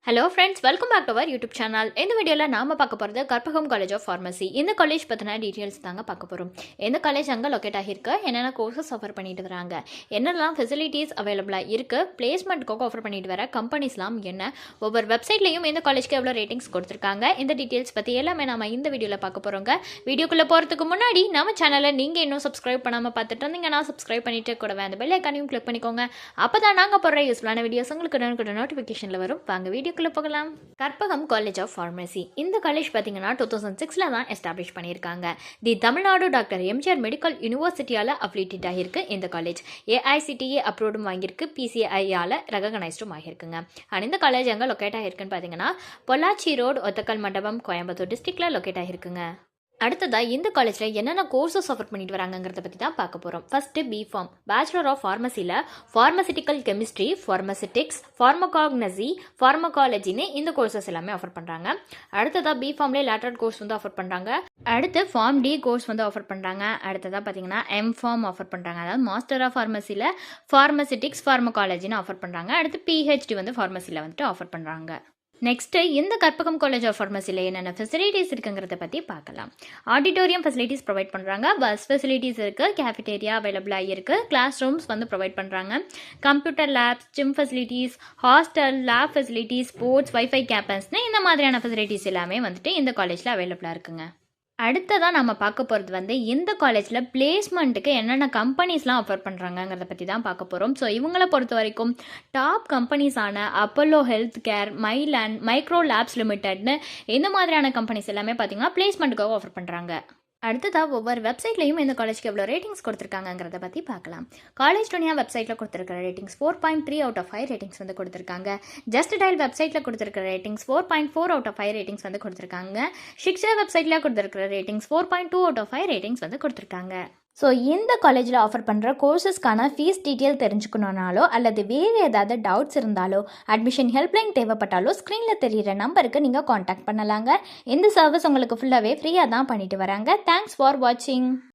Hello friends, welcome back to our YouTube channel. இந்த வீடியோவில் நாம் பார்க்க போகிறது கற்பகம் காலேஜ் ஆஃப் ஃபார்மசி. இந்த காலேஜ் பற்றின டீட்டெயில்ஸ் தாங்க பார்க்க போகிறோம். இந்த காலேஜ் அங்கே லொக்கேட் ஆகியிருக்கு, என்னென்ன கோர்சஸ் ஆஃபர் பண்ணிட்டு வராங்க, என்னெல்லாம் ஃபெசிலிட்டிஸ் அவைலபிளாக இருக்குது, பிளேஸ்மெண்ட்டுக்காக ஆஃபர் பண்ணிட்டு வர கம்பெனிஸ்லாம் என்ன, ஒவ்வொரு வெப்சைட்லையும் இந்த காலேஜ்க்கு எவ்வளோ ரேட்டிங்ஸ் கொடுத்துருக்காங்க, இந்த டீட்டெயில்ஸ் பற்றி எல்லாமே நம்ம இந்த வீடியோவில் பார்க்க போகிறோங்க. வீடியோக்குள்ளே போகிறதுக்கு முன்னாடி நம்ம சேனலை நீங்கள் இன்னும் சப்ஸ்கிரைப் பண்ணாமல் பார்த்துட்டு இருந்தீங்கன்னா சப்ஸ்கிரைப் பண்ணிட்டு கூடவே அந்த பெல் ஐக்கானையும் கிளிக் பண்ணிக்கோங்க. அப்போ தான் நாங்கள் போடுற யூஸ்ஃபுல்லான வீடியோஸ் உங்களுக்கு நோட்டிஃபிகேஷனில் வரும். வாங்க வீடியோக்குள்ளே போகலாம். Karpagam college of pharmacy. இந்த காலேஜ் பார்த்தீங்கன்னா 2006 தான் எஸ்டாப்ளிஷ் பண்ணியிருக்காங்க. The Tamil Nadu doctor MGR medical யூனிவர்சிட்டியால் அஃபிலியேட்டட் ஆகியிருக்கு. இந்த காலேஜ் ஏஐசிடிஏ அப்ரூவ்டும் வாங்கியிருக்கு, பிசிஐயால் ரெகனைஸ்டும் ஆகியிருக்குங்க. அண்ட் இந்த காலேஜ் எங்கே லொக்கேட் ஆகிருக்குன்னு பார்த்தீங்கன்னா பொள்ளாச்சி ரோடு, ஒத்தக்கல் மண்டபம், கோயம்புத்தூர் டிஸ்ட்ரிக்டில் லொக்கேட் ஆகிருக்குங்க. அடுத்ததாக இந்த காலேஜில் என்னென்ன கோர்சஸ் ஆஃபர் பண்ணிட்டு வராங்கிறத பற்றி தான் பார்க்க போகிறோம். ஃபஸ்ட்டு பிஃபார்ம், பேச்சுலர் ஆஃப் ஃபார்மசியில் ஃபார்மசிட்டிக்கல் கெமிஸ்ட்ரி, ஃபார்மசிட்டிக்ஸ், ஃபார்மகாக்னசி, ஃபார்மகாலஜின்னு இந்த கோர்சஸ் எல்லாமே ஆஃபர் பண்ணுறாங்க. அடுத்ததாக பிஃபார்ம்லேயே லேட்டரல் கோர்ஸ் வந்து ஆஃபர் பண்ணுறாங்க. அடுத்து ஃபார்ம் டி கோர்ஸ் வந்து ஆஃபர் பண்ணுறாங்க. அடுத்ததாக பார்த்தீங்கன்னா எம்ஃபார்ம் ஆஃபர் பண்ணுறாங்க, அதாவது மாஸ்டர் ஆஃப் ஃபார்மசியில் ஃபார்மசிட்டிக்ஸ், ஃபார்மகாலஜின்னு ஆஃபர் பண்ணுறாங்க. அடுத்து பிஹெச்டி வந்து ஃபார்மசியில் வந்துட்டு ஆஃபர் பண்ணுறாங்க. நெக்ஸ்ட்டு இந்த கற்பகம் காலேஜ் ஆஃப் ஃபார்மசியில் என்னென்ன ஃபெசிலிட்டிஸ் இருக்குங்கிறத பற்றி பார்க்கலாம். ஆடிட்டோரியம் ஃபெசிலிட்டிஸ் ப்ரொவைட் பண்ணுறாங்க, பஸ் ஃபெசிலிட்டிஸ் இருக்குது, கேஃபிடேரியா அவைலபிளாக இருக்குது, கிளாஸ் ரூம்ஸ் வந்து ப்ரொவைட் பண்ணுறாங்க, computer labs, gym facilities, hostel, lab facilities, sports, wifi கேம்பஸ்னு இந்த மாதிரியான ஃபெசிலிட்டிஸ் எல்லாமே வந்துட்டு இந்த காலேஜில் அவைலபிளாக இருக்குங்க. அடுத்ததாக நம்ம பார்க்க போகிறது வந்து இந்த காலேஜில் பிளேஸ்மெண்ட்டுக்கு என்னென்ன கம்பெனிஸ்லாம் ஆஃபர் பண்ணுறாங்கங்கிறத பற்றி தான் பார்க்க போகிறோம். ஸோ இவங்களை பொறுத்த வரைக்கும் டாப் கம்பெனிஸான Apollo health care, Mylan, Micro Labs லிமிடெட்னு இந்த மாதிரியான கம்பெனிஸ் எல்லாமே பார்த்திங்கன்னா பிளேஸ்மெண்ட்டுக்காக ஆஃபர் பண்ணுறாங்க. அடுத்ததாக ஒவ்வொரு வெப்சைட்லையும் இந்த காலேஜ்க்கு எவ்வளோ ரேட்டிங்ஸ் கொடுத்துருக்காங்கிறத பற்றி பார்க்கலாம். காலேஜ் துணியா வெப்சைட்டில் கொடுத்துருக்கிற ரேட்டிங்ஸ் 4.3 அவுட் ஆஃப் 5 ரேட்டிங்ஸ் வந்து கொடுத்துருக்காங்க. ஜஸ்ட் டயல் வெப்சைட்டில் கொடுத்துருக்கிற ரேட்டிங்ஸ் 4.4 அவுட் ஆஃப் 5 ரேட்டிங்ஸ் வந்து கொடுத்துருக்காங்க. ஷிக்ஷா வெப்சைட்டில் கொடுத்துருக்கிற ரேட்டிங்ஸ் 4.2 அவுட் ஆஃப் 5 ரேட்டிங்ஸ் வந்து கொடுத்துருக்காங்க. ஸோ இந்த காலேஜில் ஆஃபர் பண்ணுற கோர்சஸ்க்கான ஃபீஸ் டீட்டெயில் தெரிஞ்சுக்கணுன்னாலோ அல்லது வேறு ஏதாவது டவுட்ஸ் இருந்தாலோ அட்மிஷன் ஹெல்ப்லைன் தேவைப்பட்டாலோ ஸ்க்ரீனில் தெரிகிற நம்பருக்கு நீங்கள் காண்டாக்ட் பண்ணலாங்க. இந்த சர்வீஸ் உங்களுக்கு ஃபுல்லாகவே ஃப்ரீயாக தான் பண்ணிட்டு வராங்க. தேங்க்ஸ் ஃபார் வாட்சிங்.